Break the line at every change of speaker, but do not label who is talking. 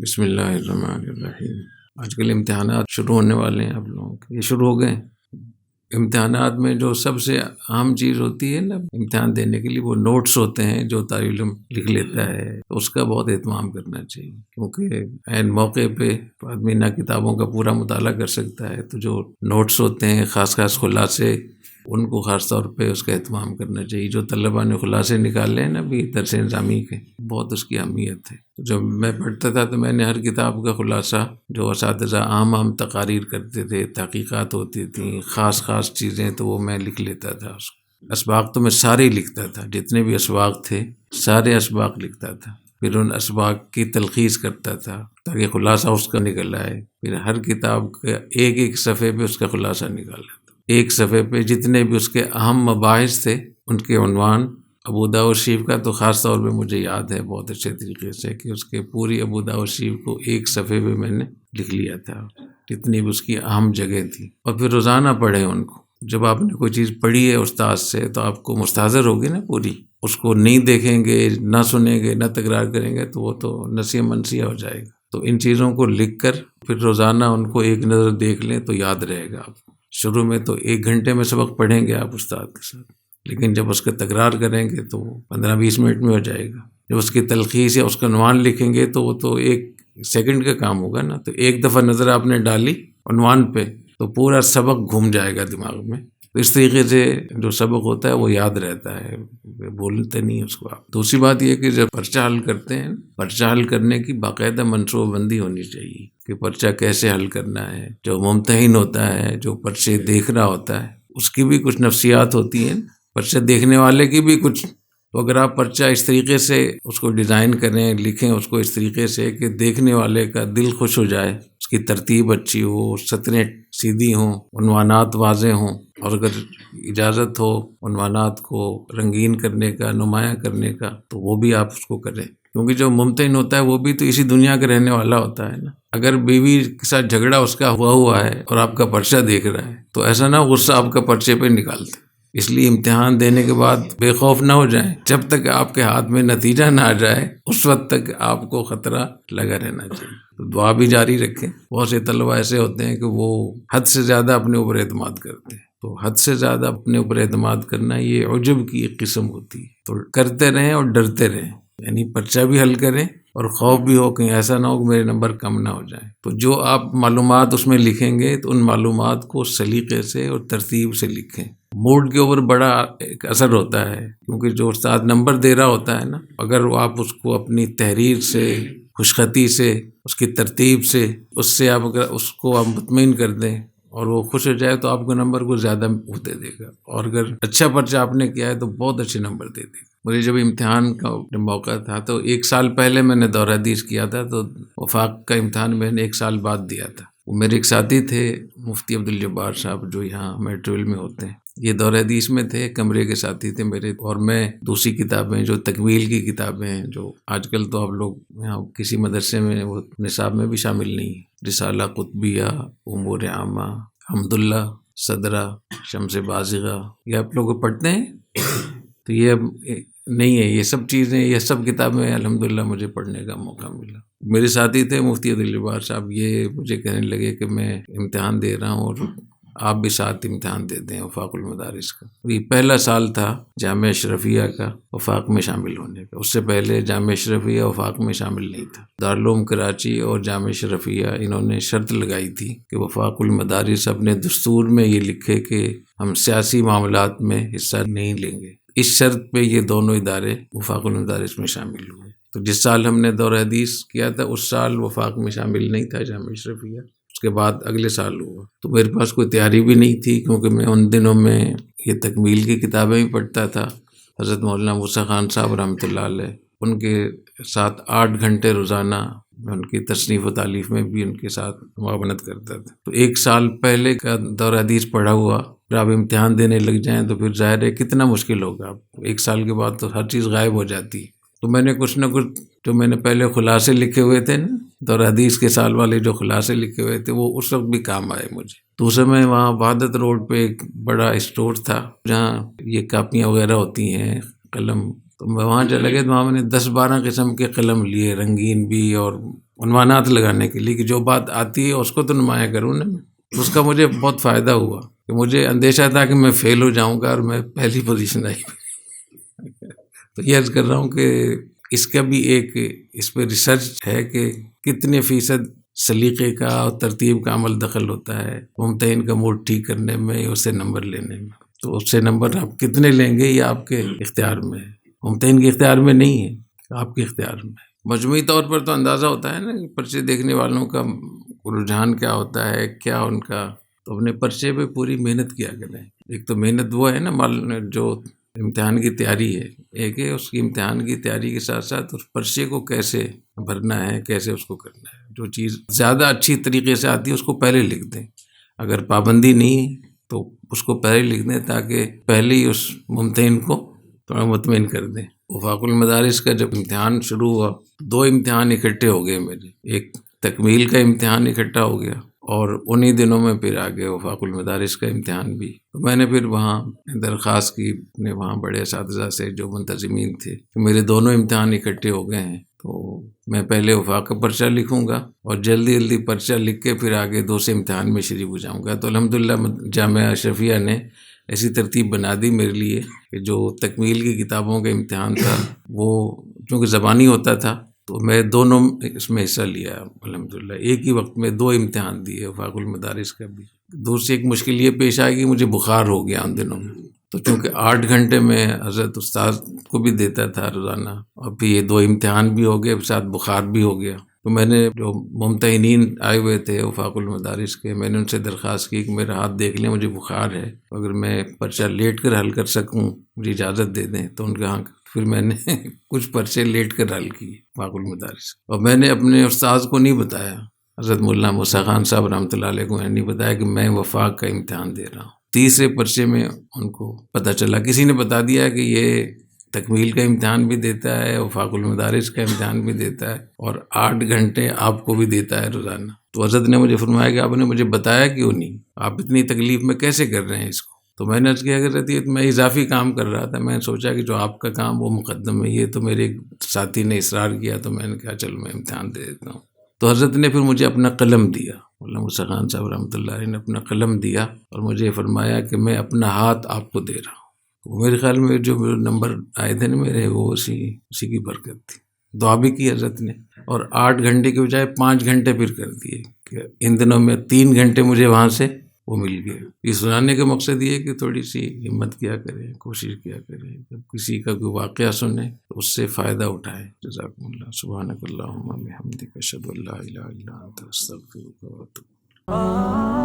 بسم اللہ الرحمن الرحیم۔ آج کل امتحانات شروع ہونے والے ہیں، آپ لوگوں کے یہ شروع ہو گئے ہیں۔ امتحانات میں جو سب سے اہم چیز ہوتی ہے نا امتحان دینے کے لیے، وہ نوٹس ہوتے ہیں جو طالب علم لکھ لیتا ہے، اس کا بہت اہتمام کرنا چاہیے، کیونکہ عین موقع پہ آدمی نہ کتابوں کا پورا مطالعہ کر سکتا ہے، تو جو نوٹس ہوتے ہیں خاص خلاصے، ان کو خاص طور پہ اس کا اہتمام کرنا چاہیے۔ جو طلباء نے خلاصے نکالے ہیں نا بھی درس نظامی کے، بہت اس کی اہمیت ہے۔ جب میں پڑھتا تھا تو میں نے ہر کتاب کا خلاصہ، جو اساتذہ عام تقاریر کرتے تھے، تحقیقات ہوتی تھیں، خاص چیزیں، تو وہ میں لکھ لیتا تھا۔ اس کو اسباق تو میں سارے لکھتا تھا، جتنے بھی اسباق تھے سارے اسباق لکھتا تھا، پھر ان اسباق کی تلخیص کرتا تھا تاکہ خلاصہ اس کا نکل آئے۔ پھر ہر کتاب کے ایک صفحے پہ اس کا خلاصہ نکالا، ایک صفحے پہ جتنے بھی اس کے اہم مباحث تھے ان کے عنوان۔ ابو داؤد شریف کا تو خاص طور پہ مجھے یاد ہے بہت اچھے طریقے سے کہ اس کے پوری ابو داؤد شریف کو ایک صفحے پہ میں نے لکھ لیا تھا، جتنی بھی اس کی اہم جگہ تھی۔ اور پھر روزانہ پڑھیں ان کو۔ جب آپ نے کوئی چیز پڑھی ہے استاد سے تو آپ کو مستحضر ہوگی نا پوری، اس کو نہیں دیکھیں گے، نہ سنیں گے، نہ تکرار کریں گے تو وہ تو نسیہ منسیہ ہو جائے گا۔ تو ان چیزوں کو لکھ کر پھر روزانہ ان کو ایک نظر دیکھ لیں تو یاد رہے گا آپ کو۔ شروع میں تو 1 گھنٹے میں سبق پڑھیں گے آپ استاد کے ساتھ، لیکن جب اس کا تکرار کریں گے تو 15-20 منٹ میں ہو جائے گا۔ جب اس کی تلخیص یا اس کا عنوان لکھیں گے تو وہ تو 1 سیکنڈ کا کام ہوگا نا۔ تو ایک دفعہ نظر آپ نے ڈالی عنوان پہ تو پورا سبق گھوم جائے گا دماغ میں۔ تو اس طریقے سے جو سبق ہوتا ہے وہ یاد رہتا ہے، بولتے نہیں اس کو آپ۔ دوسری بات یہ کہ جب پرچہ حل کرتے ہیں، پرچہ حل کرنے کی باقاعدہ منصوبہ بندی ہونی چاہیے کہ پرچہ کیسے حل کرنا ہے۔ جو ممتحن ہوتا ہے، جو پرچے دیکھ رہا ہوتا ہے، اس کی بھی کچھ نفسیات ہوتی ہیں، پرچہ دیکھنے والے کی بھی کچھ۔ تو اگر آپ پرچہ اس طریقے سے اس کو ڈیزائن کریں، لکھیں اس کو اس طریقے سے کہ دیکھنے والے کا دل خوش ہو جائے، اس کی ترتیب اچھی ہو، سطریں سیدھی ہوں، عنوانات واضح ہوں، اور اگر اجازت ہو عنوانات کو رنگین کرنے کا، نمایاں کرنے کا، تو وہ بھی آپ اس کو کریں، کیونکہ جو ممتحن ہوتا ہے وہ بھی تو اسی دنیا کا رہنے والا ہوتا ہے نا۔ اگر بیوی کے ساتھ جھگڑا اس کا ہوا ہے اور آپ کا پرچہ دیکھ رہا ہے تو ایسا نہ غصہ آپ کا پرچے پہ نکالتے۔ اس لیے امتحان دینے کے بعد بے خوف نہ ہو جائیں، جب تک آپ کے ہاتھ میں نتیجہ نہ آ جائے اس وقت تک آپ کو خطرہ لگا رہنا چاہیے۔ تو دعا بھی جاری رکھیں۔ بہت سے طلبہ ایسے ہوتے ہیں کہ وہ حد سے زیادہ اپنے اوپر اعتماد کرتے ہیں، تو حد سے زیادہ اپنے اوپر اعتماد کرنا یہ عجب کی ایک قسم ہوتی ہے۔ تو کرتے رہیں اور ڈرتے رہیں، یعنی پرچہ بھی حل کریں اور خوف بھی ہو کہ ایسا نہ ہو کہ میرے نمبر کم نہ ہو جائیں۔ تو جو آپ معلومات اس میں لکھیں گے تو ان معلومات کو سلیقے سے اور ترتیب سے لکھیں۔ موڈ کے اوپر بڑا ایک اثر ہوتا ہے، کیونکہ جو استاد نمبر دے رہا ہوتا ہے نا، اگر آپ اس کو اپنی تحریر سے، خوشخطی سے، اس کی ترتیب سے، اس سے آپ اگر اس کو آپ مطمئن کر دیں اور وہ خوش ہو جائے تو آپ کو نمبر کو زیادہ دے دے گا، اور اگر اچھا پرچہ آپ نے کیا ہے تو بہت اچھے نمبر دے دے گا۔ مجھے جب امتحان کا موقع تھا تو 1 سال پہلے میں نے دورہ حدیث کیا تھا، تو وفاق کا امتحان میں نے 1 سال بعد دیا تھا۔ وہ میرے ایک ساتھی تھے مفتی عبدالجبار صاحب، جو یہاں میٹرول میں ہوتے ہیں، یہ دورہ حدیث میں تھے، کمرے کے ساتھی تھے میرے، اور میں دوسری کتابیں جو تکمیل کی کتابیں ہیں، جو آج کل تو آپ لوگ یہاں کسی مدرسے میں وہ نصاب میں بھی شامل نہیں ہیں، رسالہ قطبیہ، امور عامہ، حمداللہ، صدرہ، شمس بازغہ، یہ آپ لوگ پڑھتے ہیں؟ تو یہ اب نہیں ہے، یہ سب چیزیں، یہ سب کتابیں الحمدللہ مجھے پڑھنے کا موقع ملا۔ میرے ساتھی تھے مفتی عبدالجبار صاحب، یہ مجھے کہنے لگے کہ میں امتحان دے رہا ہوں اور آپ بھی ساتھ امتحان دے دیں وفاق المدارس کا۔ یہ پہلا سال تھا جامعہ اشرفیہ کا وفاق میں شامل ہونے کا، اس سے پہلے جامعہ اشرفیہ وفاق میں شامل نہیں تھا۔ دارالعلوم کراچی اور جامعہ اشرفیہ انہوں نے شرط لگائی تھی کہ وفاق المدارس اپنے دستور میں یہ لکھے کہ ہم سیاسی معاملات میں حصہ نہیں لیں گے۔ اس شرط پہ یہ دونوں ادارے وفاق المدارس میں شامل ہوئے۔ تو جس سال ہم نے دورہ حدیث کیا تھا اس سال وفاق میں شامل نہیں تھا جامعہ اشرفیہ، اس کے بعد اگلے سال ہوا۔ تو میرے پاس کوئی تیاری بھی نہیں تھی، کیونکہ میں ان دنوں میں یہ تکمیل کی کتابیں بھی پڑھتا تھا۔ حضرت مولانا موسیٰ خان صاحب رحمۃ اللہ علیہ، ان کے ساتھ 8 گھنٹے روزانہ میں ان کی تصنیف و تالیف میں بھی ان کے ساتھ معاونت کرتا تھا۔ تو 1 سال پہلے کا دورہ حدیث پڑھا ہوا، پھر آپ امتحان دینے لگ جائیں تو پھر ظاہر ہے کتنا مشکل ہوگا آپ کو۔ 1 سال کے بعد تو ہر چیز غائب ہو جاتی ہے۔ تو میں نے کچھ نہ کچھ جو میں نے پہلے خلاصے لکھے ہوئے تھے نا، دورہ حدیث کے سال والے جو خلاصے لکھے ہوئے تھے، وہ اس وقت بھی کام آئے مجھے۔ دوسرے میں وہاں وحدت روڈ پہ ایک بڑا اسٹور تھا جہاں یہ کاپیاں وغیرہ ہوتی ہیں، قلم، تو میں وہاں چلا گیا، تو وہاں میں نے 10-12 قسم کے قلم لیے، رنگین بھی اور عنوانات لگانے کے لیے کہ جو بات آتی ہے اس کو تو نمایاں کروں نا میں. اس کا مجھے بہت فائدہ ہوا کہ مجھے اندیشہ تھا کہ میں فیل ہو جاؤں گا اور میں پہلی پوزیشن آئی. تو یہ عرض کر رہا ہوں کہ اس کا بھی ایک اس پہ ریسرچ ہے کہ کتنے فیصد سلیقے کا اور ترتیب کا عمل دخل ہوتا ہے ممتحن کا موڈ ٹھیک کرنے میں، اس سے نمبر لینے میں. تو اس سے نمبر آپ کتنے لیں گے یہ آپ کے اختیار میں ہے، ممتحن کے اختیار میں نہیں ہے، آپ کے اختیار میں. مجموعی طور پر تو اندازہ ہوتا ہے نا پرچے دیکھنے والوں کا رجحان کیا ہوتا ہے، کیا ان کا. تو اپنے پرچے پہ پوری محنت کیا کریں. ایک تو محنت وہ ہے نا جو امتحان کی تیاری ہے، ایک ہے اس کی امتحان کی تیاری کے ساتھ ساتھ اس پرچے کو کیسے بھرنا ہے، کیسے اس کو کرنا ہے. جو چیز زیادہ اچھی طریقے سے آتی ہے اس کو پہلے لکھ دیں، اگر پابندی نہیں ہے تو اس کو پہلے لکھ دیں تاکہ پہلے ہی اس ممتحن کو تھوڑا مطمئن کر دیں. وفاق المدارس کا جب امتحان شروع ہوا، 2 امتحان اکٹھے ہو گئے میرے. ایک تکمیل کا امتحان اکٹھا ہو گیا اور انہی دنوں میں پھر آگے وفاق المدارس کا امتحان بھی. تو میں نے پھر وہاں درخواست کی اپنے وہاں بڑے اساتذہ سے جو منتظمین تھے کہ میرے دونوں امتحان اکٹھے ہو گئے ہیں، تو میں پہلے وفاق کا پرچہ لکھوں گا اور جلدی جلدی پرچہ لکھ کے پھر آگے دوسرے امتحان میں شریک ہو جاؤں گا. تو الحمدللہ جامعہ اشرفیہ نے ایسی ترتیب بنا دی میرے لیے کہ جو تکمیل کی کتابوں کا امتحان تھا وہ چونکہ زبانی ہوتا تھا تو میں دونوں اس میں حصہ لیا الحمدللہ. ایک ہی وقت میں 2 امتحان دیے وفاق المدارس کا بھی. دوسری ایک مشکل یہ پیش آئی کہ مجھے بخار ہو گیا ان دنوں میں، تو چونکہ 8 گھنٹے میں حضرت استاد کو بھی دیتا تھا روزانہ اور پھر یہ 2 امتحان بھی ہو گئے، ساتھ بخار بھی ہو گیا. تو میں نے جو ممتحنین آئے ہوئے تھے وفاق المدارس کے، میں نے ان سے درخواست کی کہ میرا ہاتھ دیکھ لیں، مجھے بخار ہے، اگر میں پرچہ لیٹ کر حل کر سکوں مجھے اجازت دے دیں. تو ان کے ہاں. پھر میں نے کچھ پرچے لیٹ کر حل کیے وفاق المدارس، اور میں نے اپنے استاذ کو نہیں بتایا، حضرت مولانا موسیٰ خان صاحب رحمۃ اللہ علیہ کو میں نے نہیں بتایا کہ میں وفاق کا امتحان دے رہا ہوں. تیسرے پرچے میں ان کو پتہ چلا، کسی نے بتا دیا کہ یہ تکمیل کا امتحان بھی دیتا ہے، وفاق المدارس کا امتحان بھی دیتا ہے اور 8 گھنٹے آپ کو بھی دیتا ہے روزانہ. تو حضرت نے مجھے فرمایا کہ آپ نے مجھے بتایا کیوں نہیں، آپ اتنی تکلیف میں کیسے کر رہے ہیں اس کو. تو میں نے عرض کیا کہ حضرت یہ میں اضافی کام کر رہا تھا، میں نے سوچا کہ جو آپ کا کام وہ مقدم ہے، یہ تو میرے ایک ساتھی نے اصرار کیا تو میں نے کہا چلو میں امتحان دے دیتا ہوں. تو حضرت نے پھر مجھے اپنا قلم دیا، مولانا موسیٰ خان صاحب رحمۃ اللہ علیہ نے اپنا قلم دیا اور مجھے فرمایا کہ میں اپنا ہاتھ آپ کو دے رہا ہوں. میرے خیال میں جو میرے نمبر آئے تھے نا میرے، وہ اسی کی برکت تھی. دعا بھی کی حضرت نے، اور 8 گھنٹے کے بجائے 5 گھنٹے پھر کر دیے کہ ان دنوں میں 3 گھنٹے مجھے وہاں سے وہ مل گئے. یہ سنانے کا مقصد یہ ہے کہ تھوڑی سی ہمت کیا کریں، کوشش کیا کریں، جب کسی کا کوئی واقعہ سنیں تو اس سے فائدہ اٹھائیں. جزاکم اللہ. سبحانک اللہم و بحمدک، اشہد ان لا الہ الا انت، استغفرک و اتوب.